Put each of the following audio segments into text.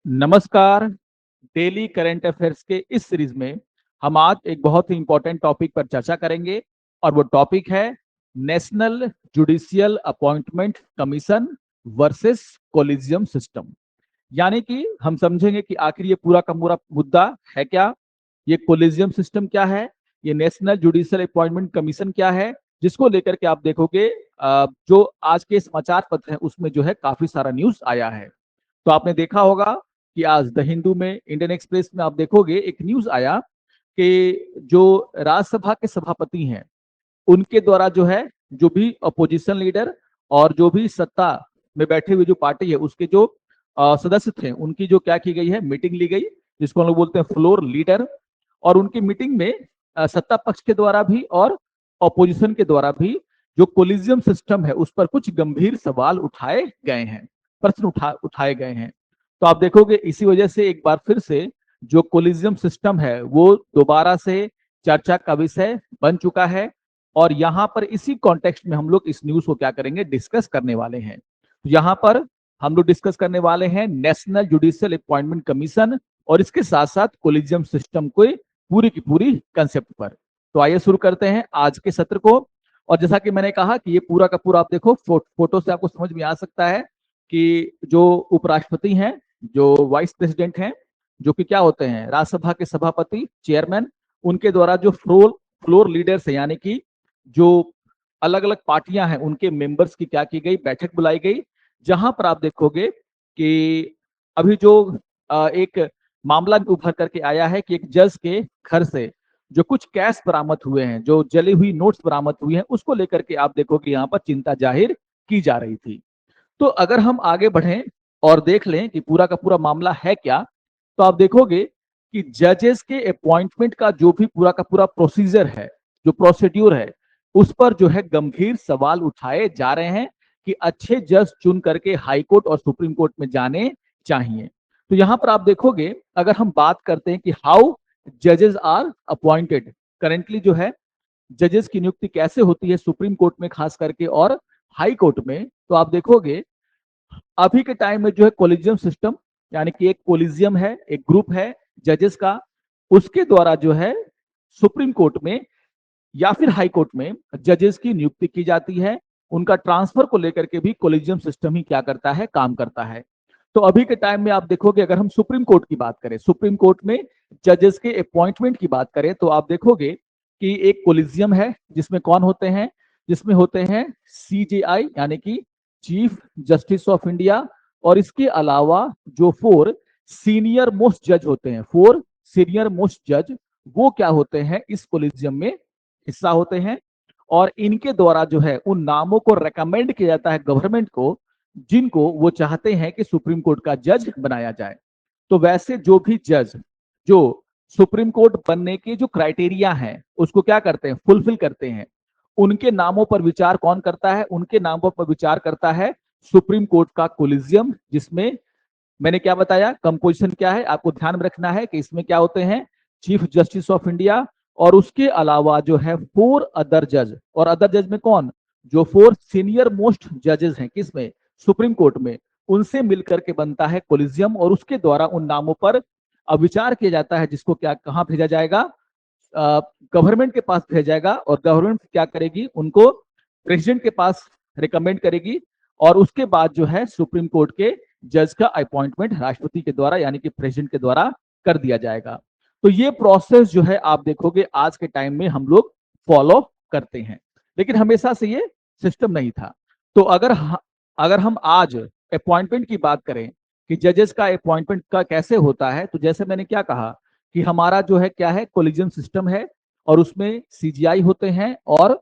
नमस्कार। Daily current affairs के इस सीरीज में हम आज एक बहुत ही इंपॉर्टेंट टॉपिक पर चर्चा करेंगे और वो टॉपिक है national judicial appointment commission versus collegium system. यानी कि हम समझेंगे कि आखिर ये पूरा का पूरा मुद्दा है क्या, ये कोलिजियम सिस्टम क्या है, ये नेशनल जुडिशियल अपॉइंटमेंट कमीशन क्या है, जिसको लेकर के आप देखोगे जो आज के समाचार पत्र हैं उसमें जो है काफी सारा न्यूज आया है। तो आपने देखा होगा कि आज द हिंदू में, इंडियन एक्सप्रेस में आप देखोगे एक न्यूज आया कि जो राज्यसभा के सभापति हैं उनके द्वारा जो है, जो भी अपोजिशन लीडर और जो भी सत्ता में बैठे हुए जो पार्टी है उसके जो सदस्य थे उनकी जो क्या की गई है, मीटिंग ली गई, जिसको हम लोग बोलते हैं फ्लोर लीडर। और उनकी मीटिंग में सत्ता पक्ष के द्वारा भी और अपोजिशन के द्वारा भी जो कोलिजियम सिस्टम है उस पर कुछ गंभीर सवाल उठाए गए हैं, प्रश्न उठाए गए हैं। तो आप देखोगे इसी वजह से एक बार फिर से जो कोलिजियम सिस्टम है वो दोबारा से चर्चा का विषय बन चुका है। और यहां पर इसी कॉन्टेक्स्ट में हम लोग इस न्यूज को क्या करेंगे, डिस्कस करने वाले हैं। तो यहां पर हम लोग डिस्कस करने वाले हैं नेशनल जुडिशियल अपॉइंटमेंट कमीशन और इसके साथ साथ कोलिजियम सिस्टम को पूरी की पूरी कंसेप्ट पर। तो आइए शुरू करते हैं आज के सत्र को। और जैसा कि मैंने कहा कि ये पूरा का पूरा आप देखो फोटो से आपको समझ में आ सकता है कि जो उपराष्ट्रपति हैं, जो वाइस प्रेसिडेंट हैं, जो कि क्या होते हैं राज्यसभा के सभापति चेयरमैन, उनके द्वारा जो फ्लोर फ्लोर लीडर्स है यानी कि जो अलग अलग पार्टियां हैं उनके मेंबर्स की क्या की गई, बैठक बुलाई गई, जहां पर आप देखोगे कि अभी जो एक मामला उभर करके आया है कि एक जज के घर से जो कुछ कैश बरामद हुए हैं, जो जली हुई नोट्स बरामद हुई हैं, उसको लेकर के आप देखोगे यहाँ पर चिंता जाहिर की जा रही थी। तो अगर हम आगे बढ़ें और देख लें कि पूरा का पूरा मामला है क्या, तो आप देखोगे कि जजेस के अपॉइंटमेंट का जो भी पूरा का पूरा प्रोसीजर है, जो प्रोसीड्यूर है, उस पर जो है गंभीर सवाल उठाए जा रहे हैं कि अच्छे जज चुन करके हाई कोर्ट और सुप्रीम कोर्ट में जाने चाहिए। तो यहां पर आप देखोगे अगर हम बात करते हैं कि हाउ जजेस आर अपॉइंटेड करेंटली, जो है जजेस की नियुक्ति कैसे होती है सुप्रीम कोर्ट में खास करके और हाई कोर्ट में, तो आप देखोगे अभी के टाइम में जो है कोलिजियम सिस्टम, यानी कि एक कोलिजियम है, एक ग्रुप है जजेस का, उसके द्वारा जो है सुप्रीम कोर्ट में या फिर हाई कोर्ट में जजेस की नियुक्ति की जाती है। उनका ट्रांसफर को लेकर के भी कोलिजियम सिस्टम ही क्या करता है, काम करता है। तो अभी के टाइम में आप देखोगे अगर हम सुप्रीम कोर्ट की बात करें, सुप्रीम कोर्ट में जजेस के अपॉइंटमेंट की बात करें, तो आप देखोगे कि एक कोलिजियम है जिसमें कौन होते हैं, जिसमें होते हैं सीजेआई यानी कि चीफ जस्टिस ऑफ इंडिया, और इसके अलावा जो फोर सीनियर मोस्ट जज होते हैं, फोर सीनियर मोस्ट जज, वो क्या होते हैं इस कोलिजियम में हिस्सा होते हैं। और इनके द्वारा जो है उन नामों को रेकमेंड किया जाता है गवर्नमेंट को जिनको वो चाहते हैं कि सुप्रीम कोर्ट का जज बनाया जाए। तो वैसे जो भी जज जो सुप्रीम कोर्ट बनने के जो क्राइटेरिया हैं उसको क्या करते हैं, फुलफिल करते हैं, उनके नामों पर विचार कौन करता है, उनके नामों पर विचार करता है सुप्रीम कोर्ट का कोलिजियम, जिसमें मैंने क्या बताया, कंपोजिशन क्या है, आपको ध्यान में रखना है कि इसमें क्या होते हैं, चीफ जस्टिस ऑफ इंडिया और उसके अलावा जो है फोर अदर जज। और अदर जज में कौन, जो फोर सीनियर मोस्ट जजेस हैं किसमें, सुप्रीम कोर्ट में, उनसे मिलकर के बनता है कोलिजियम। और उसके द्वारा उन नामों पर विचार किया जाता है जिसको क्या कहां भेजा जाएगा, गवर्नमेंट के पास भेजा जाएगा। और गवर्नमेंट क्या करेगी, उनको प्रेसिडेंट के पास रिकमेंड करेगी और उसके बाद जो है सुप्रीम कोर्ट के जज का अपॉइंटमेंट राष्ट्रपति के द्वारा यानी कि प्रेसिडेंट के द्वारा कर दिया जाएगा। तो ये प्रोसेस जो है आप देखोगे आज के टाइम में हम लोग फॉलो करते हैं, लेकिन हमेशा से ये सिस्टम नहीं था। तो अगर हम आज अपॉइंटमेंट की बात करें कि जजेस का अपॉइंटमेंट का कैसे होता है, तो जैसे मैंने क्या कहा कि हमारा जो है क्या है, कोलिजियम सिस्टम है और उसमें सीजीआई होते हैं और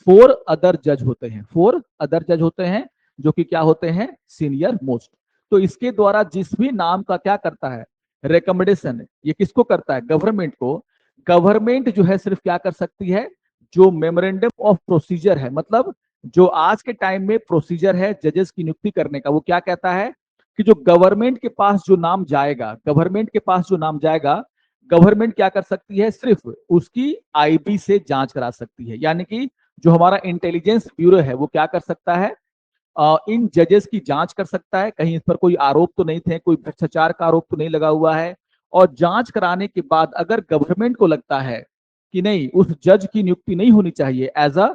फोर अदर जज होते हैं, फोर अदर जज होते हैं जो कि क्या होते हैं, सीनियर मोस्ट। तो इसके द्वारा जिस भी नाम का क्या करता है, रिकमेंडेशन, ये किसको करता है, गवर्नमेंट को। गवर्नमेंट जो है सिर्फ क्या कर सकती है, जो मेमोरेंडम ऑफ प्रोसीजर है, मतलब जो आज के टाइम में प्रोसीजर है जजेस की नियुक्ति करने का, वो क्या कहता है कि जो गवर्नमेंट के पास जो नाम जाएगा, गवर्नमेंट के पास जो नाम जाएगा, गवर्नमेंट क्या कर सकती है, सिर्फ उसकी आईबी से जांच करा सकती है। यानी कि जो हमारा इंटेलिजेंस ब्यूरो है वो क्या कर सकता है, इन जजेस की जांच कर सकता है, कहीं इस पर कोई आरोप तो नहीं थे, कोई भ्रष्टाचार का आरोप तो नहीं लगा हुआ है। और जांच कराने के बाद अगर गवर्नमेंट को लगता है कि नहीं, उस जज की नियुक्ति नहीं होनी चाहिए एज अ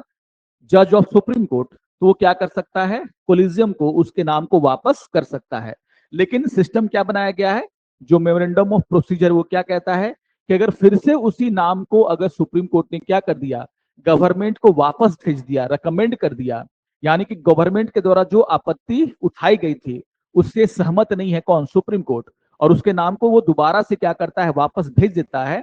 जज ऑफ सुप्रीम कोर्ट, तो वो क्या कर सकता है, कोलिजियम को उसके नाम को वापस कर सकता है। लेकिन सिस्टम क्या बनाया गया है, जो मेमोरेंडम ऑफ प्रोसीजर वो क्या कहता है कि अगर फिर से उसी नाम को अगर सुप्रीम कोर्ट ने क्या कर दिया, गवर्नमेंट को वापस भेज दिया, रिकमेंड कर दिया, यानी कि गवर्नमेंट के द्वारा जो आपत्ति उठाई गई थी उससे सहमत नहीं है कौन, सुप्रीम कोर्ट, और उसके नाम को वो दोबारा से क्या करता है, वापस भेज देता है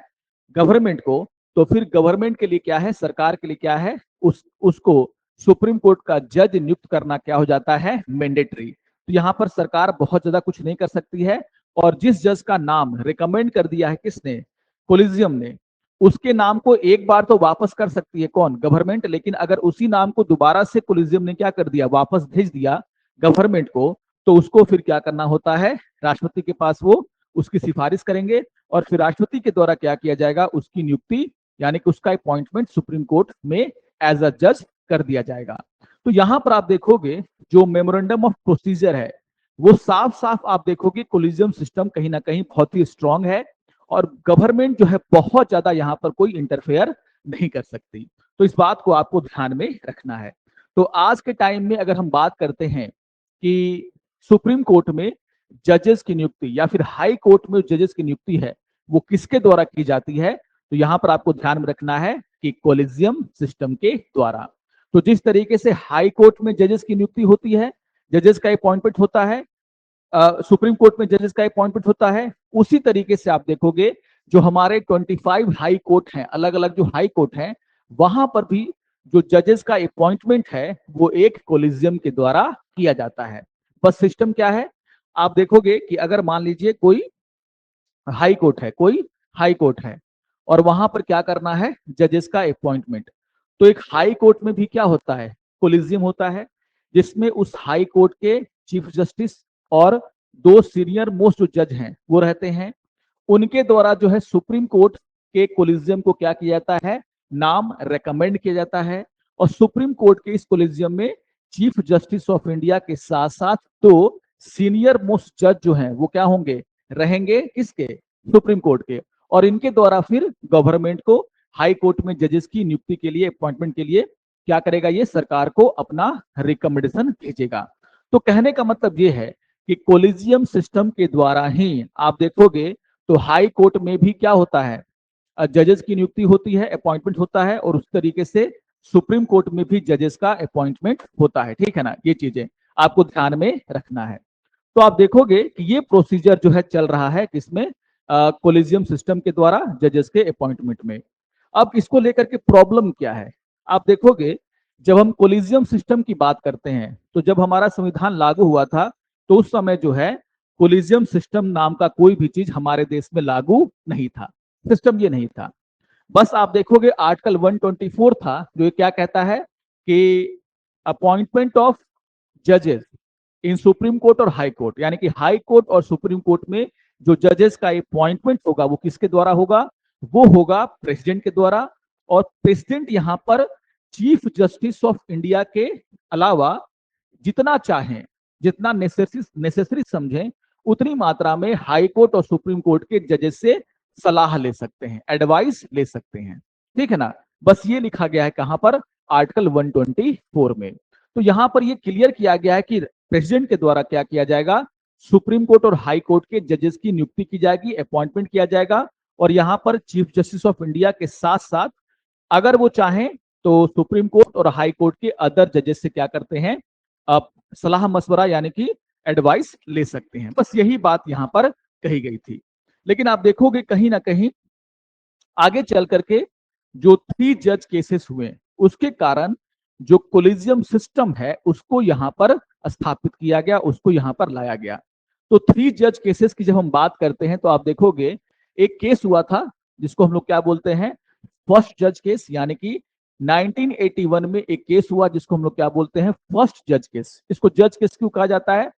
गवर्नमेंट को, तो फिर गवर्नमेंट के लिए क्या है, सरकार के लिए क्या है, उसको सुप्रीम कोर्ट का जज नियुक्त करना क्या हो जाता है, मैंडेटरी। तो यहाँ पर सरकार बहुत ज्यादा कुछ नहीं कर सकती है, और जिस जज का नाम रिकमेंड कर दिया है किसने, कोलिजियम ने, उसके नाम को एक बार तो वापस कर सकती है कौन, गवर्नमेंट, लेकिन अगर उसी नाम को दोबारा से कोलिजियम ने क्या कर दिया, वापस भेज दिया गवर्नमेंट को, तो उसको फिर क्या करना होता है, राष्ट्रपति के पास वो उसकी सिफारिश करेंगे, और फिर राष्ट्रपति के द्वारा क्या किया जाएगा, उसकी नियुक्ति यानी कि उसका अपॉइंटमेंट सुप्रीम कोर्ट में एज अ जज कर दिया जाएगा। तो यहां पर आप देखोगे जो मेमोरेंडम ऑफ प्रोसीजर है वो साफ साफ आप देखोगे कोलिजियम सिस्टम कहीं ना कहीं बहुत ही स्ट्रांग है, और गवर्नमेंट जो है बहुत ज्यादा यहां पर कोई इंटरफेयर नहीं कर सकती। तो इस बात को आपको ध्यान में रखना है। तो आज के टाइम में अगर हम बात करते हैं कि सुप्रीम कोर्ट में जजेस की नियुक्ति या फिर हाई कोर्ट में जजेस की नियुक्ति है वो किसके द्वारा की जाती है, तो यहां पर आपको ध्यान में रखना है कि कोलिजियम सिस्टम के द्वारा। तो जिस तरीके से हाई कोर्ट में जजेस की नियुक्ति होती है, जजेस का अपॉइंटमेंट होता है, सुप्रीम कोर्ट में जजेस का अपॉइंटमेंट होता है, उसी तरीके से आप देखोगे जो हमारे 25 हाई कोर्ट हैं, अलग अलग जो हाई कोर्ट हैं, वहां पर भी जो जजेस का अपॉइंटमेंट है वो एक कोलिजियम के द्वारा किया जाता है। बस सिस्टम क्या है, आप देखोगे कि अगर मान लीजिए कोई हाई कोर्ट है, कोई हाई कोर्ट है और वहां पर क्या करना है, जजेस का अपॉइंटमेंट, तो एक हाई कोर्ट में भी क्या होता है, कोलिजियम होता है, जिसमें उस हाई कोर्ट के चीफ जस्टिस और दो सीनियर मोस्ट जो जज हैं वो रहते हैं, उनके द्वारा जो है सुप्रीम कोर्ट के कोलिजियम को क्या किया जाता है, नाम रेकमेंड किया जाता है, और सुप्रीम कोर्ट के इस कोलिजियम में चीफ जस्टिस ऑफ इंडिया के साथ साथ तो सीनियर मोस्ट जज जो हैं वो क्या होंगे, रहेंगे किसके, सुप्रीम कोर्ट के, और इनके द्वारा फिर गवर्नमेंट को हाई कोर्ट में जजेस की नियुक्ति के लिए, अपॉइंटमेंट के लिए क्या करेगा, ये सरकार को अपना रिकमेंडेशन भेजेगा। तो कहने का मतलब ये है कि कोलिजियम सिस्टम के द्वारा ही आप देखोगे तो हाई कोर्ट में भी क्या होता है, जजेस की नियुक्ति होती है, अपॉइंटमेंट होता है, और उस तरीके से सुप्रीम कोर्ट में भी जजेस का अपॉइंटमेंट होता है। ठीक है ना, ये चीजें आपको ध्यान में रखना है। तो आप देखोगे कि ये प्रोसीजर जो है चल रहा है किसमें, कोलिजियम सिस्टम के द्वारा जजेस के अपॉइंटमेंट में। अब इसको लेकर के प्रॉब्लम क्या है, आप देखोगे जब हम कोलिजियम सिस्टम की बात करते हैं तो जब हमारा संविधान लागू हुआ था तो उस समय जो है कोलिजियम सिस्टम नाम का कोई भी चीज हमारे देश में लागू नहीं था, सिस्टम ये नहीं था। बस आप देखोगे आर्टिकल 124 था जो ये क्या कहता है कि अपॉइंटमेंट ऑफ जजेस इन सुप्रीम कोर्ट और हाई कोर्ट, यानी कि हाई कोर्ट और सुप्रीम कोर्ट में जो जजेस का अपॉइंटमेंट होगा वो किसके द्वारा होगा, वो होगा प्रेसिडेंट के द्वारा। और प्रेसिडेंट यहां पर चीफ जस्टिस ऑफ इंडिया के अलावा जितना चाहें, जितना नेसेसरी समझें उतनी मात्रा में हाई कोर्ट और सुप्रीम कोर्ट के जजेस से सलाह ले सकते हैं, एडवाइस ले सकते हैं। ठीक है ना, बस ये लिखा गया है कहां पर, आर्टिकल 124 में। तो यहां पर ये क्लियर किया गया है कि प्रेसिडेंट के द्वारा क्या किया जाएगा, सुप्रीम कोर्ट और हाई कोर्ट के जजेस की नियुक्ति की जाएगी, अपॉइंटमेंट किया जाएगा, और यहां पर चीफ जस्टिस ऑफ इंडिया के साथ साथ अगर वो चाहें तो सुप्रीम कोर्ट और हाई कोर्ट के अदर जजेस से क्या करते हैं, आप सलाह मशवरा यानी कि एडवाइस ले सकते हैं। बस यही बात यहां पर कही गई थी। लेकिन आप देखोगे कहीं ना कहीं आगे चल करके जो 3 जज केसेस हुए उसके कारण जो कोलिजियम सिस्टम है उसको यहां पर स्थापित किया गया, उसको यहां पर लाया गया। तो 3 जज केसेस की जब हम बात करते हैं तो आप देखोगे एक केस हुआ था जिसको हम लोग क्या बोलते हैं, फर्स्ट जज केस, यानी कि 1981 में एक केस हुआ जिसको हम लोग क्या बोलते हैं, फर्स्ट जज केस। इसको जज केस क्यों कहा जाता है,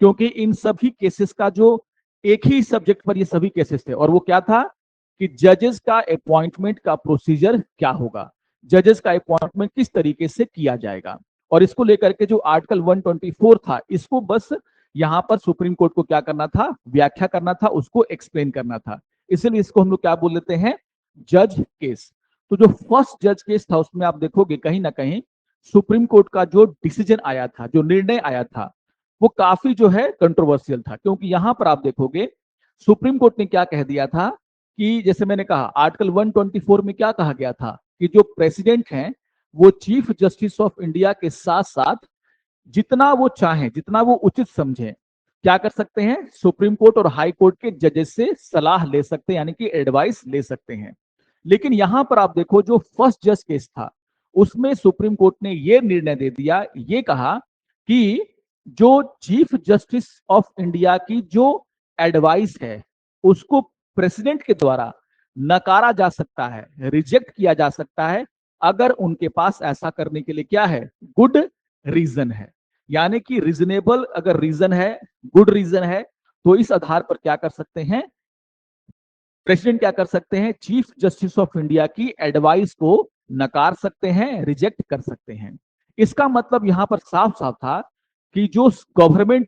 क्योंकि इन सभी केसेस का जो एक ही सब्जेक्ट पर ये सभी केसेस थे, और वो क्या था कि जजेस का अपॉइंटमेंट का प्रोसीजर क्या होगा, जजेस का अपॉइंटमेंट किस तरीके से किया जाएगा। और इसको लेकर के जो आर्टिकल 124 था, इसको बस यहां पर सुप्रीम कोर्ट को क्या करना था, व्याख्या करना था, उसको एक्सप्लेन करना था। इसलिए इसको हम लोग क्या बोल देते हैं, जज केस। तो जो फर्स्ट जज केस था उसमें आप देखोगे कहीं ना कहीं सुप्रीम कोर्ट का जो डिसीजन आया था, जो निर्णय आया था, वो काफी जो है कंट्रोवर्शियल था। क्योंकि यहां पर आप देखोगे सुप्रीम कोर्ट ने क्या कह दिया था कि जैसे मैंने कहा आर्टिकल 124 में क्या कहा गया था कि जो प्रेसिडेंट हैं वो चीफ जस्टिस ऑफ इंडिया के साथ साथ जितना वो चाहें, जितना वो उचित समझें, क्या कर सकते हैं, सुप्रीम कोर्ट और हाई कोर्ट के जजेस से सलाह ले सकते हैं, यानी कि एडवाइस ले सकते हैं। लेकिन यहां पर आप देखो जो फर्स्ट जज केस था उसमें सुप्रीम कोर्ट ने यह निर्णय दे दिया, ये कहा कि जो चीफ जस्टिस ऑफ इंडिया की जो एडवाइस है उसको प्रेसिडेंट के द्वारा नकारा जा सकता है, रिजेक्ट किया जा सकता है, अगर उनके पास ऐसा करने के लिए क्या है, गुड रीजन है। यानी कि रीजनेबल अगर रीजन है, गुड रीजन है, तो इस आधार पर क्या कर सकते हैं, प्रेसिडेंट क्या कर सकते हैं, चीफ जस्टिस ऑफ इंडिया की एडवाइस को नकार सकते हैं, रिजेक्ट कर सकते हैं। इसका मतलब यहां पर साफ साफ था कि जो गवर्नमेंट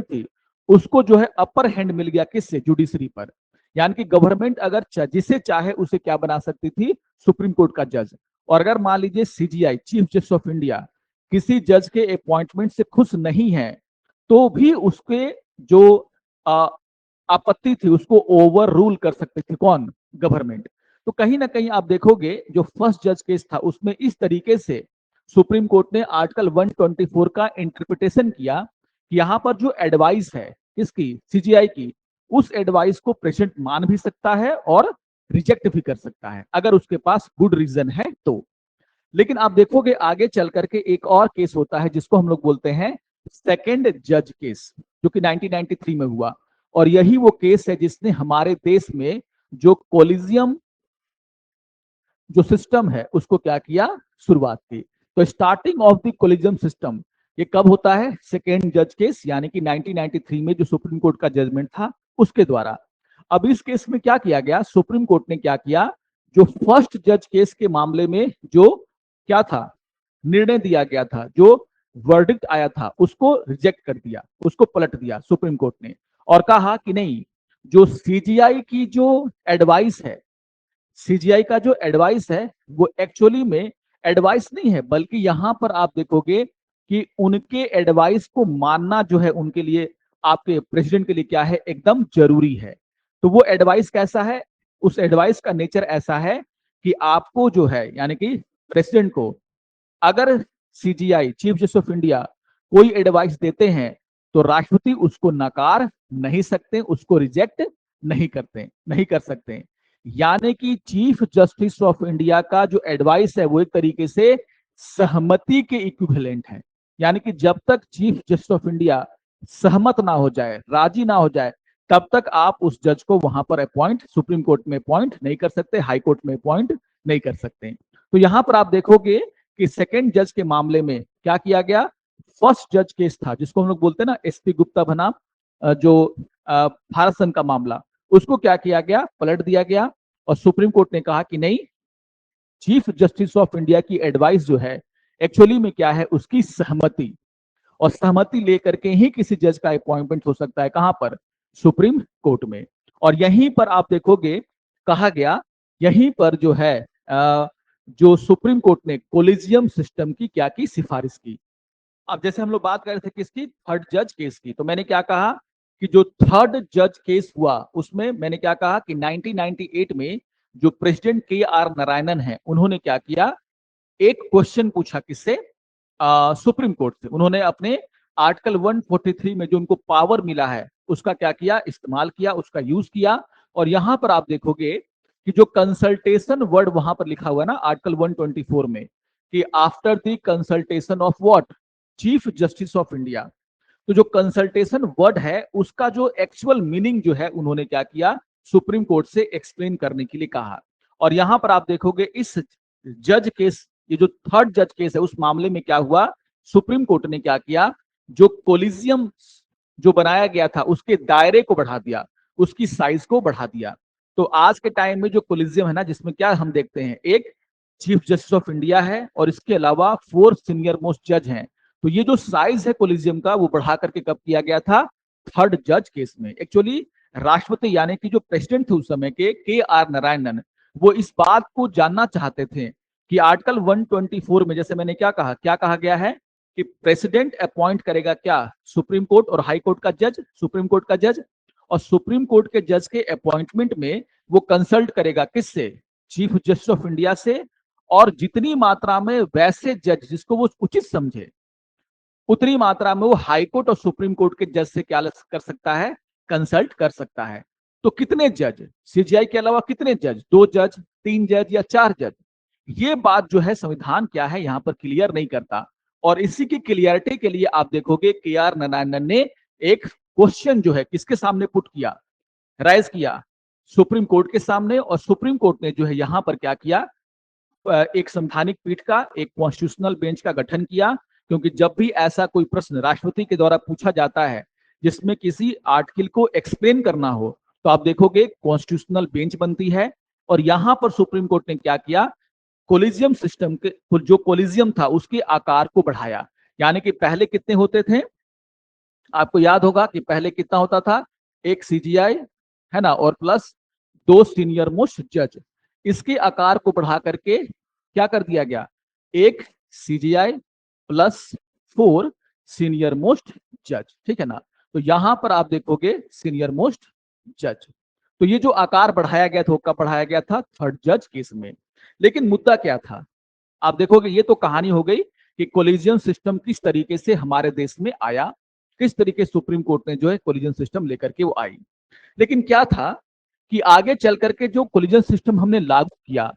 थी उसको जो है अपर हैंड मिल गया, किससे, जुडिशरी पर। यानी कि गवर्नमेंट अगर जिसे चाहे उसे क्या बना सकती थी, सुप्रीम कोर्ट का जज। और अगर मान लीजिए CGI, chief justice of India, किसी जज के अपॉइंटमेंट से खुश नहीं है, तो भी उसके जो आपत्ति थी उसको ओवर रूल कर सकते थे, कौन, गवर्नमेंट। तो कहीं ना कहीं आप देखोगे जो फर्स्ट जज केस था उसमें इस तरीके से सुप्रीम कोर्ट ने आर्टिकल 124 का इंटरप्रिटेशन किया कि यहां पर जो एडवाइस है किसकी, सीजीआई की, उस एडवाइस को प्रेसिडेंट मान भी सकता है और रिजेक्ट भी कर सकता है अगर उसके पास गुड रीजन है तो। लेकिन आप देखोगे आगे चल करके एक और केस होता है जिसको हम लोग बोलते हैं सेकेंड जज केस, जो कि 1993 में हुआ। और यही वो केस है जिसने हमारे देश में जो कोलिजियम जो सिस्टम है उसको क्या किया, शुरुआत की। तो starting of the collegium system ये कब होता है, सेकेंड जज केस, यानी कि 1993 में जो सुप्रीम कोर्ट का जजमेंट था उसके द्वारा। अब इस केस में क्या किया गया, सुप्रीम कोर्ट ने क्या किया, जो फर्स्ट जज केस के मामले में जो क्या था, निर्णय दिया गया था, जो वर्डिक्ट आया था, उसको रिजेक्ट कर दिया, उसको पलट दिया सुप्रीम कोर्ट ने। और कहा कि नहीं, जो सीजीआई की जो एडवाइस है, सीजीआई का जो एडवाइस है वो एक्चुअली में एडवाइस नहीं है, बल्कि यहां पर आप देखोगे कि उनके एडवाइस को मानना जो है उनके लिए, आपके प्रेसिडेंट के लिए क्या है, एकदम जरूरी है। तो वो एडवाइस कैसा है, उस एडवाइस का नेचर ऐसा है कि आपको जो है, यानी कि प्रेसिडेंट को, अगर CGI, chief justice of India, कोई एडवाइस देते हैं तो राष्ट्रपति उसको नकार नहीं सकते, उसको रिजेक्ट नहीं कर सकते। यानी कि चीफ जस्टिस ऑफ इंडिया का जो एडवाइस है वो एक तरीके से सहमति के इक्विवेलेंट है। यानी कि जब तक चीफ जस्टिस ऑफ इंडिया सहमत ना हो जाए, राजी ना हो जाए, तब तक आप उस जज को वहां पर अपॉइंट, सुप्रीम कोर्ट में अपॉइंट नहीं कर सकते, हाई कोर्ट में अपॉइंट नहीं कर सकते। तो यहां पर आप देखोगे कि सेकेंड जज के मामले में क्या किया गया, फर्स्ट जज केस था जिसको हम लोग बोलते हैं ना एसपी गुप्ता बनाम जो भारत संघ का मामला, उसको क्या किया गया, पलट दिया गया। और सुप्रीम कोर्ट ने कहा कि नहीं, चीफ जस्टिस ऑफ इंडिया की एडवाइस जो है एक्चुअली में क्या है, उसकी सहमति, और सहमति लेकर के ही किसी जज का अपॉइंटमेंट हो सकता है, कहां पर, सुप्रीम कोर्ट में। और यहीं पर आप देखोगे कहा गया, यहीं पर जो है जो सुप्रीम कोर्ट ने कोलिजियम सिस्टम की क्या की, सिफारिश की। अब जैसे हम लोग बात कर रहे थे किसकी, थर्ड जज केस की, तो मैंने क्या कहा कि जो थर्ड जज केस हुआ उसमें मैंने क्या कहा कि 1998 में जो प्रेसिडेंट के आर नारायणन है उन्होंने क्या किया, एक क्वेश्चन पूछा, किससे, सुप्रीम कोर्ट से। उन्होंने अपने आर्टिकल 143 में जो उनको पावर मिला है उसका क्या किया, इस्तेमाल किया, उसका यूज किया। और यहां पर आप देखोगे कि जो कंसल्टेशन वर्ड वहां पर लिखा हुआ है ना आर्टिकल 124 में, कि after the consultation of what, chief justice of India. तो जो कंसल्टेशन वर्ड है उसका जो एक्चुअल मीनिंग जो है उन्होंने क्या किया, सुप्रीम कोर्ट से एक्सप्लेन करने के लिए कहा। और यहां पर आप देखोगे इस जज केस, ये जो थर्ड जज केस है उस मामले में क्या हुआ, सुप्रीम कोर्ट ने क्या किया, जो कोलिजियम जो बनाया गया था उसके दायरे को बढ़ा दिया, उसकी साइज को बढ़ा दिया। तो आज के टाइम में जो कोलिजियम है ना, जिसमें क्या हम देखते हैं, एक चीफ जस्टिस ऑफ इंडिया है और इसके अलावा 4 सीनियर मोस्ट जज हैं। तो ये जो साइज है कोलिजियम का वो बढ़ा करके कब किया गया था? थर्ड जज केस में। एक्चुअली राष्ट्रपति यानी कि जो प्रेसिडेंट थे उस समय के आर नारायणन, वो इस बात को जानना चाहते थे कि आर्टिकल 124 में जैसे मैंने क्या कहा गया है कि प्रेसिडेंट अपॉइंट करेगा क्या? सुप्रीम कोर्ट और हाई कोर्ट का जज, सुप्रीम कोर्ट का जज, और सुप्रीम कोर्ट के जज के अपॉइंटमेंट में वो कंसल्ट करेगा किससे? चीफ जस्टिस ऑफ इंडिया से, और जितनी मात्रा में वैसे जज जिसको वो उचित समझे उतनी मात्रा में वो हाई कोर्ट और सुप्रीम कोर्ट के जज से क्या कर सकता है? कंसल्ट कर सकता है। तो कितने जज? सीजीआई के अलावा कितने जज? 2 जज, 3 जज या 4 जज? ये बात जो है संविधान क्या है यहां पर क्लियर नहीं करता। और इसी की क्लियरिटी के लिए आप देखोगे के आर नारायणन ने एक क्वेश्चन जो है किसके सामने पुट किया, राइज किया? सुप्रीम कोर्ट के सामने। और सुप्रीम कोर्ट ने जो है यहां पर क्या किया? एक संवैधानिक पीठ का, एक कॉन्स्टिट्यूशनल बेंच का गठन किया। क्योंकि जब भी ऐसा कोई प्रश्न राष्ट्रपति के द्वारा पूछा जाता है जिसमें किसी आर्टिकल को एक्सप्लेन करना हो, तो आप देखोगे कॉन्स्टिट्यूशनल बेंच बनती है। और यहां पर सुप्रीम कोर्ट ने क्या किया? कोलिजियम सिस्टम के जो कोलिजियम था उसके आकार को बढ़ाया। यानी कि पहले कितने होते थे? आपको याद होगा कि पहले कितना होता था? एक सीजीआई है ना, और प्लस 2 सीनियर मोस्ट जज। इसके आकार को बढ़ा करके क्या कर दिया गया? एक सीजीआई प्लस 4 सीनियर मोस्ट जज, ठीक है ना। तो यहां पर आप देखोगे सीनियर मोस्ट जज। तो ये जो आकार बढ़ाया गया था वो कब बढ़ाया गया था? थर्ड जज केस में। लेकिन मुद्दा क्या था? आप देखोगे ये तो कहानी हो गई कि कोलिजियम सिस्टम किस तरीके से हमारे देश में आया, किस तरीके सुप्रीम कोर्ट ने जो है कोलिजन सिस्टम लेकर के वो आई। लेकिन क्या था कि आगे चल करके जो कोलिजन सिस्टम हमने लागू किया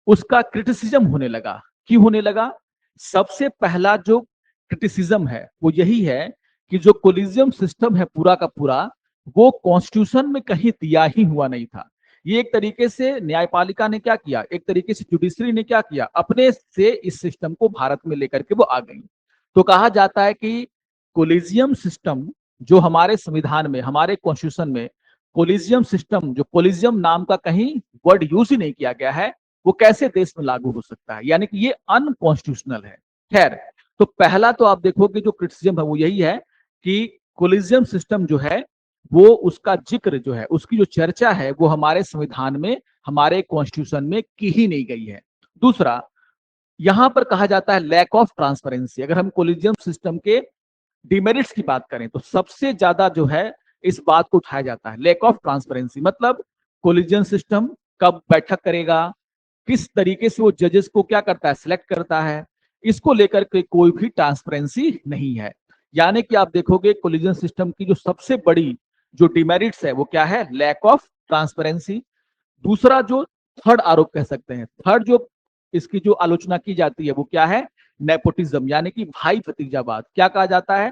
उसका क्रिटिसिज्म होने लगा। क्यों होने लगा? सबसे पहला जो क्रिटिसिज्म है वो यही है कि जो कोलिजियम सिस्टम है पूरा का पूरा वो कॉन्स्टिट्यूशन में कहीं दिया ही हुआ नहीं था। ये एक तरीके से न्यायपालिका ने क्या किया, एक तरीके से जुडिशरी ने क्या किया, अपने से इस सिस्टम को भारत में लेकर के वो आ गई। तो कहा जाता है कि कोलिजियम सिस्टम जो हमारे संविधान में, हमारे कॉन्स्टिट्यूशन में कोलिजियम सिस्टम, जो कोलिजियम नाम का कहीं वर्ड यूज ही नहीं किया गया है, वो कैसे देश में लागू हो सकता है? यानी कि ये अनकॉन्स्टिट्यूशनल है। खैर, तो पहला तो आप देखोगे जो क्रिटिसिज्म है वो यही है कि कोलिजियम सिस्टम जो है वो उसका जिक्र जो है, उसकी जो चर्चा है वो हमारे संविधान में, हमारे कॉन्स्टिट्यूशन में की ही नहीं गई है। दूसरा, यहां पर कहा जाता है लैक ऑफ ट्रांसपेरेंसी। अगर हम कोलिजियम सिस्टम के डिमेरिट्स की बात करें तो सबसे ज्यादा जो है इस बात को उठाया जाता है लैक ऑफ ट्रांसपेरेंसी। मतलब कोलिजियम सिस्टम कब बैठक करेगा, किस तरीके से वो जजेस को क्या करता है, सिलेक्ट करता है, इसको लेकर के कोई भी ट्रांसपेरेंसी नहीं है। यानी कि आप देखोगे कोलिजन सिस्टम की जो सबसे बड़ी जो डिमेरिट्स है वो क्या है? Lack of transparency. दूसरा जो थर्ड आरोप कह सकते हैं, थर्ड जो इसकी जो आलोचना की जाती है वो क्या है? नेपोटिज्म, यानी कि भाई भतीजावाद। क्या कहा जाता है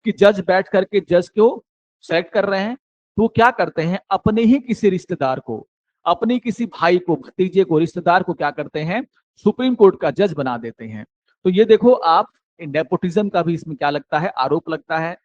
कि जज बैठ करके जज को सेलेक्ट कर रहे हैं तो क्या करते हैं? अपने ही किसी रिश्तेदार को, अपने किसी भाई को, भतीजे को, रिश्तेदार को क्या करते हैं? सुप्रीम कोर्ट का जज बना देते हैं। तो ये देखो आप, नेपोटिज्म का भी इसमें क्या लगता है? आरोप लगता है।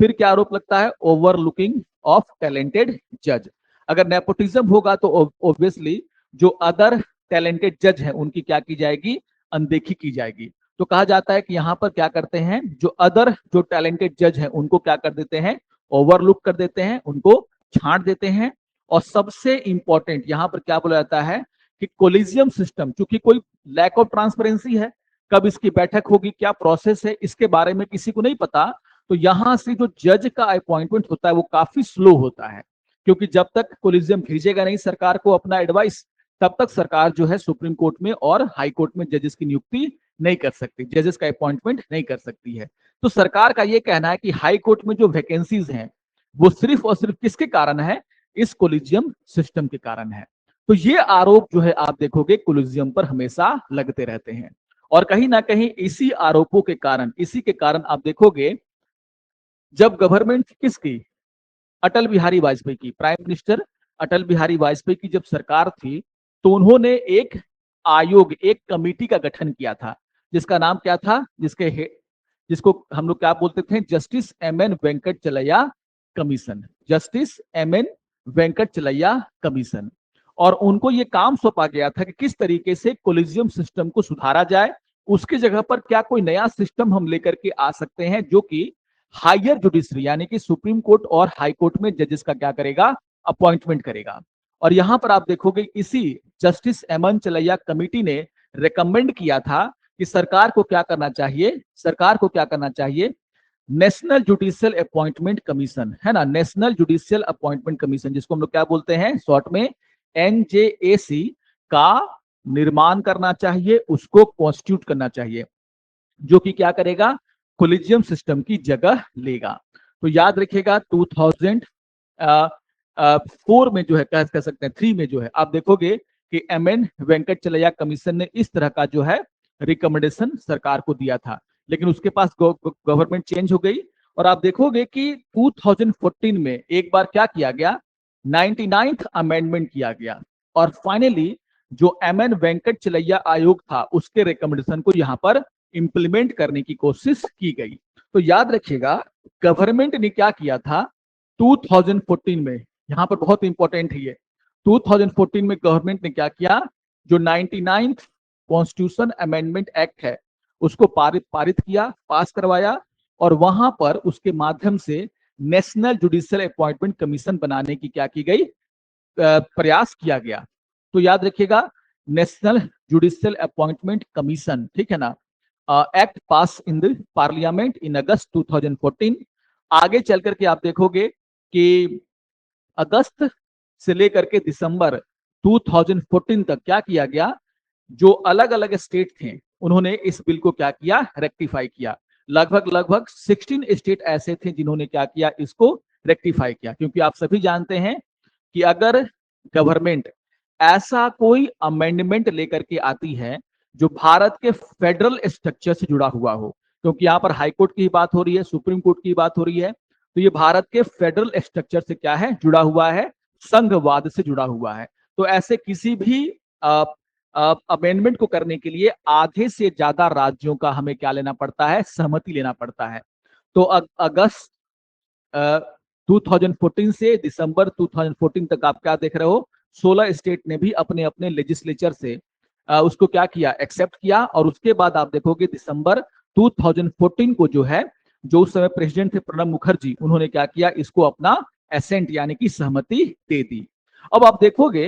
फिर क्या आरोप लगता है? ओवरलुकिंग ऑफ टैलेंटेड जज। अगर नेपोटिज्म होगा तो ऑब्वियसली जो अदर टैलेंटेड जज हैं उनकी क्या की जाएगी? अनदेखी की जाएगी। तो कहा जाता है कि यहां पर क्या करते हैं, जो अदर जो टैलेंटेड जज हैं उनको क्या कर देते हैं? ओवरलुक कर देते हैं, उनको छांट देते हैं। और सबसे इंपॉर्टेंट यहां पर क्या बोला जाता है कि कोलिजियम सिस्टम, चूंकि कोई लैक ऑफ ट्रांसपेरेंसी है, कब इसकी बैठक होगी, क्या प्रोसेस है, इसके बारे में किसी को नहीं पता। तो यहां से जो जज का अपॉइंटमेंट होता है वो काफी स्लो होता है। क्योंकि जब तक कोलिजियम भेजेगा नहीं सरकार को अपना एडवाइस, तब तक सरकार जो है सुप्रीम कोर्ट में और हाई कोर्ट में जजेस की नियुक्ति नहीं कर सकती, जजेस का अपॉइंटमेंट नहीं कर सकती है। तो सरकार का यह कहना है कि हाई कोर्ट में जो वैकेंसीज हैं वो सिर्फ और सिर्फ किसके कारण है? इस कोलिजियम सिस्टम के कारण है। तो ये आरोप जो है आप देखोगे कोलिजियम पर हमेशा लगते रहते हैं। और कहीं ना कहीं इसी आरोपों के कारण, इसी के कारण आप देखोगे जब गवर्नमेंट किसकी, अटल बिहारी वाजपेयी की, प्राइम मिनिस्टर अटल बिहारी वाजपेयी की जब सरकार थी तो उन्होंने एक आयोग, एक कमेटी का गठन किया था जिसका नाम क्या था, जिसको हम लोग क्या बोलते थे? Justice M.N.. वेंकट चलैया कमीशन। Justice M.N.. वेंकट चलैया कमीशन। और उनको ये काम सौंपा गया था कि किस तरीके से कोलिजियम सिस्टम को सुधारा जाए, उसकी जगह पर क्या कोई नया सिस्टम हम लेकर के आ सकते हैं जो कि हायर जुडिशरी यानी कि सुप्रीम कोर्ट और हाई कोर्ट में जजेस का क्या करेगा, अपॉइंटमेंट करेगा। और यहां पर आप देखोगे इसी जस्टिस एमएन चलैया कमेटी ने रेकमेंड किया था कि सरकार को क्या करना चाहिए, सरकार को क्या करना चाहिए, नेशनल जुडिशियल अपॉइंटमेंट कमीशन है ना, नेशनल जुडिशियल अपॉइंटमेंट कमीशन जिसको हम लोग क्या बोलते हैं शॉर्ट में एनजेएसी का निर्माण करना चाहिए, उसको कॉन्स्टिट्यूट करना चाहिए, जो कि क्या करेगा, कोलिजियम सिस्टम की जगह लेगा। तो याद रखिएगा 2004 में जो है कह सकते हैं 3 में जो है आप देखोगे कि एमएन वेंकट चलैया कमीशन ने इस तरह का जो है रिकमेंडेशन सरकार को दिया था, लेकिन उसके पास गवर्नमेंट चेंज हो गई और आप देखोगे कि 2014 में एक बार क्या किया गया, 99th अमेंडमेंट किया गया और फाइनली जो एमएन वेंकट चलैया आयोग था उसके रिकमेंडेशन को यहां पर इंप्लीमेंट करने की कोशिश की गई। तो याद रखिएगा गवर्नमेंट ने क्या किया था 2014 में, यहां पर बहुत इंपॉर्टेंट है ये, 2014 में गवर्नमेंट ने क्या किया, जो 99th कॉन्स्टिट्यूशन अमेंडमेंट एक्ट है उसको पारित किया, पास करवाया और वहां पर उसके माध्यम से नेशनल जुडिशियल अपॉइंटमेंट कमीशन बनाने की क्या की गई, प्रयास किया गया। तो याद रखिएगा नेशनल जुडिशियल अपॉइंटमेंट कमीशन, ठीक है ना, act pass in the parliament in August 2014। आगे चल करके आप देखोगे कि अगस्त से लेकर के दिसंबर 2014 तक क्या किया गया, जो अलग अलग स्टेट थे उन्होंने इस बिल को क्या किया, रेक्टिफाई किया। लगभग 16 स्टेट ऐसे थे जिन्होंने क्या किया, इसको रेक्टिफाई किया, क्योंकि आप सभी जानते हैं कि अगर गवर्नमेंट ऐसा कोई अमेंडमेंट लेकर के आती है जो भारत के फेडरल स्ट्रक्चर से जुड़ा हुआ हो, क्योंकि यहां पर हाई कोर्ट की बात हो रही है, सुप्रीम कोर्ट की बात हो रही है, तो ये भारत के फेडरल स्ट्रक्चर से क्या है, जुड़ा हुआ है, संघवाद से जुड़ा हुआ है। तो ऐसे किसी भी अमेंडमेंट को करने के लिए आधे से ज्यादा राज्यों का हमें क्या लेना पड़ता है, सहमति लेना पड़ता है। तो अगस्त 2014 से दिसंबर 2014 तक आप क्या देख रहे हो, 16 स्टेट ने भी अपने अपने लेजिस्लेचर से उसको क्या किया, एक्सेप्ट किया। और उसके बाद आप देखोगे दिसंबर 2014 को जो है, जो उस समय प्रेसिडेंट थे प्रणब मुखर्जी, उन्होंने क्या किया, इसको अपना एसेंट यानी कि सहमति दे दी। अब आप देखोगे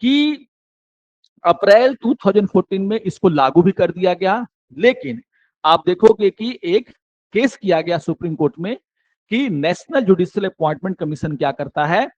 कि अप्रैल 2014 में इसको लागू भी कर दिया गया, लेकिन आप देखोगे कि एक केस किया गया सुप्रीम कोर्ट में कि नेशनल जुडिशियल अपॉइंटमेंट कमीशन क्या करता है,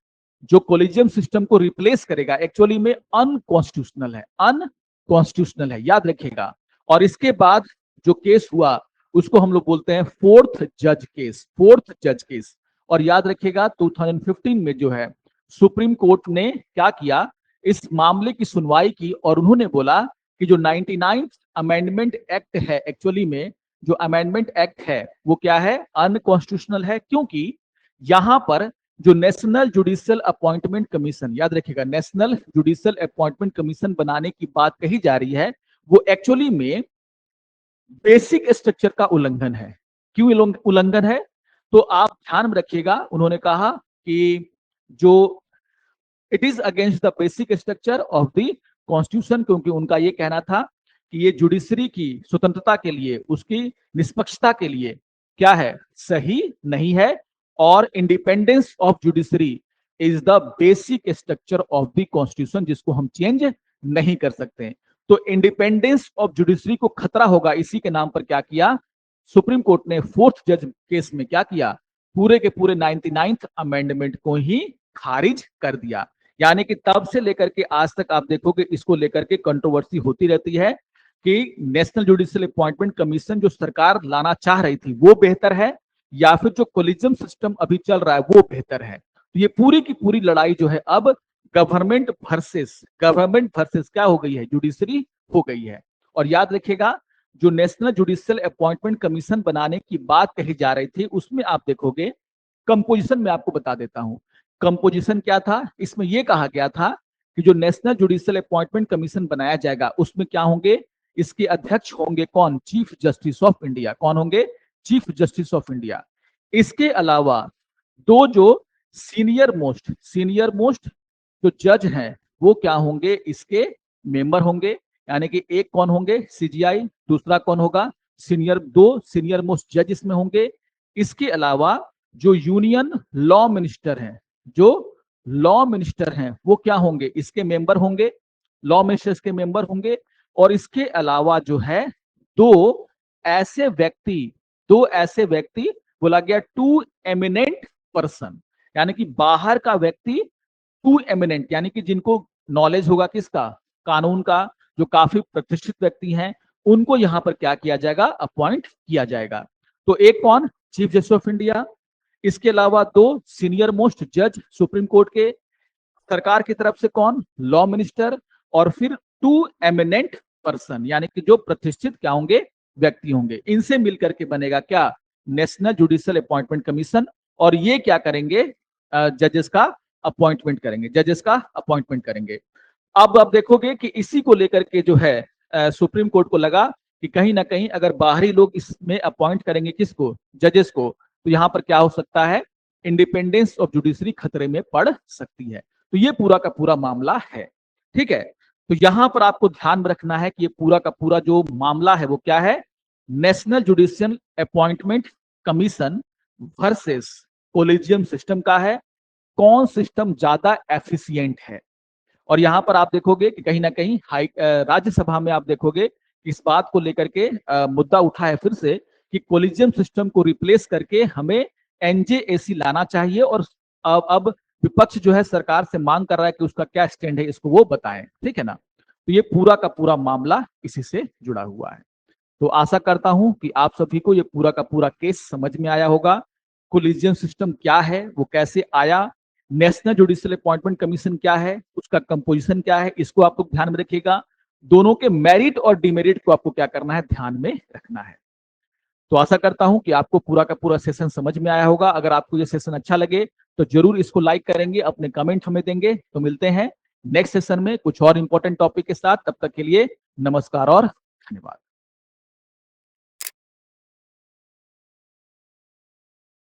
जो कोलिजियम सिस्टम को रिप्लेस करेगा, एक्चुअली में अनकॉन्स्टिट्यूशनल है, अनकॉन्स्टिट्यूशनल है, याद रखिएगा। और इसके बाद जो केस हुआ उसको हम लोग बोलते हैं फोर्थ जज केस, फोर्थ जज केस। और याद रखिएगा 2015 में जो है सुप्रीम कोर्ट ने क्या किया, इस मामले की सुनवाई की और उन्होंने बोला कि जो 99th अमेंडमेंट एक्ट है, एक्चुअली में जो अमेंडमेंट एक्ट है वो क्या है, अनकॉन्स्टिट्यूशनल है, क्योंकि यहां पर जो नेशनल जुडिशियल अपॉइंटमेंट कमीशन, याद रखिएगा नेशनल जुडिशियल अपॉइंटमेंट कमीशन बनाने की बात कही जा रही है, वो एक्चुअली में बेसिक स्ट्रक्चर का उल्लंघन है। क्यों उल्लंघन है, तो आप ध्यान में रखिएगा, उन्होंने कहा कि जो it is against the basic structure of the constitution, क्योंकि उनका यह कहना था कि ये जुडिशरी की स्वतंत्रता के लिए, उसकी निष्पक्षता के लिए क्या है, सही नहीं है। और independence of judiciary is the basic structure of the constitution, जिसको हम चेंज नहीं कर सकते। तो इंडिपेंडेंस ऑफ जुडिशरी को खतरा होगा, इसी के नाम पर क्या किया, सुप्रीम कोर्ट ने फोर्थ जज केस में क्या किया, पूरे के पूरे 99th अमेंडमेंट को ही खारिज कर दिया। यानी कि तब से लेकर के आज तक आप देखोगे इसको लेकर के कंट्रोवर्सी होती रहती है कि नेशनल जुडिशियल अपॉइंटमेंट कमीशन जो सरकार लाना चाह रही थी वो बेहतर है या फिर जो कोलिजियम सिस्टम अभी चल रहा है वो बेहतर है। तो ये पूरी की पूरी लड़ाई जो है अब गवर्नमेंट वर्सेस क्या हो गई है, जुडिशरी हो गई है। और याद रखिएगा जो नेशनल जुडिशियल अपॉइंटमेंट कमीशन बनाने की बात कही जा रही थी उसमें आप देखोगे कंपोजिशन में आपको बता देता हूं कंपोजिशन क्या था। इसमें यह कहा गया था कि जो नेशनल जुडिशियल अपॉइंटमेंट कमीशन बनाया जाएगा उसमें क्या होंगे, इसके अध्यक्ष होंगे कौन, चीफ जस्टिस ऑफ इंडिया। कौन होंगे, चीफ जस्टिस ऑफ इंडिया। इसके अलावा दो जो सीनियर मोस्ट जो जज हैं वो क्या होंगे, इसके मेंबर होंगे। यानी कि एक कौन होंगे, सीजीआई, दूसरा कौन होगा, दो सीनियर मोस्ट जज इसमें होंगे। इसके अलावा जो यूनियन लॉ मिनिस्टर हैं, जो लॉ मिनिस्टर हैं वो क्या होंगे, इसके मेंबर होंगे, लॉ मिनिस्टर्स के मेंबर होंगे। और इसके अलावा जो है दो ऐसे व्यक्ति बोला गया टू एमिनेंट पर्सन, यानी कि बाहर का व्यक्ति, टू एमिनेंट यानी कि जिनको नॉलेज होगा किसका, कानून का, जो काफी प्रतिष्ठित व्यक्ति हैं, उनको यहां पर क्या किया जाएगा, अपॉइंट किया जाएगा। तो एक कौन, चीफ जस्टिस ऑफ इंडिया, इसके अलावा दो सीनियर मोस्ट जज सुप्रीम कोर्ट के, सरकार की तरफ से कौन, लॉ मिनिस्टर, और फिर टू एमिनेंट पर्सन यानी कि जो प्रतिष्ठित क्या होंगे, व्यक्ति होंगे। इनसे मिलकर के बनेगा क्या, नेशनल जुडिशियल अपॉइंटमेंट कमीशन। और ये क्या करेंगे, जजेस का अपॉइंटमेंट करेंगे, जजेस का अपॉइंटमेंट करेंगे। अब आप देखोगे कि इसी को लेकर के जो है सुप्रीम कोर्ट को लगा कि कहीं ना कहीं अगर बाहरी लोग इसमें अपॉइंट करेंगे किसको, जजेस को, तो यहां पर क्या हो सकता है, इंडिपेंडेंस ऑफ जुडिशरी खतरे में पड़ सकती है। तो ये पूरा का पूरा मामला है। ठीक है, तो यहां पर आपको ध्यान में रखना है कि ये पूरा का पूरा जो मामला है वो क्या है, national judicial appointment commission versus collegium system का है। कौन सिस्टम ज्यादा एफिशिएंट है। और यहां पर आप देखोगे कि कहीं ना कहीं राज्यसभा में आप देखोगे इस बात को लेकर के मुद्दा उठा है फिर से कि कोलिजियम सिस्टम को रिप्लेस करके हमें एनजेएसी लाना चाहिए। और अब विपक्ष जो है सरकार से मांग कर रहा है कि उसका क्या स्टैंड है, इसको वो बताएं। ठीक है ना, तो ये पूरा का पूरा मामला इसी से जुड़ा हुआ है। तो आशा करता हूं कि आप सभी को ये पूरा का पूरा केस समझ में आया होगा। कोलिजियम सिस्टम क्या है, वो कैसे आया, नेशनल जुडिशियल अपॉइंटमेंट कमीशन क्या है, उसका कंपोजिशन क्या है, इसको आप लोग ध्यान में रखिएगा। दोनों के मेरिट और डिमेरिट को आपको क्या करना है, ध्यान में रखना है। तो आशा करता हूं कि आपको पूरा का पूरा सेशन समझ में आया होगा। अगर आपको ये सेशन अच्छा लगे तो जरूर इसको लाइक करेंगे, अपने कमेंट हमें देंगे। तो मिलते हैं नेक्स्ट सेशन में कुछ और इंपॉर्टेंट टॉपिक के साथ। तब तक के लिए नमस्कार और धन्यवाद।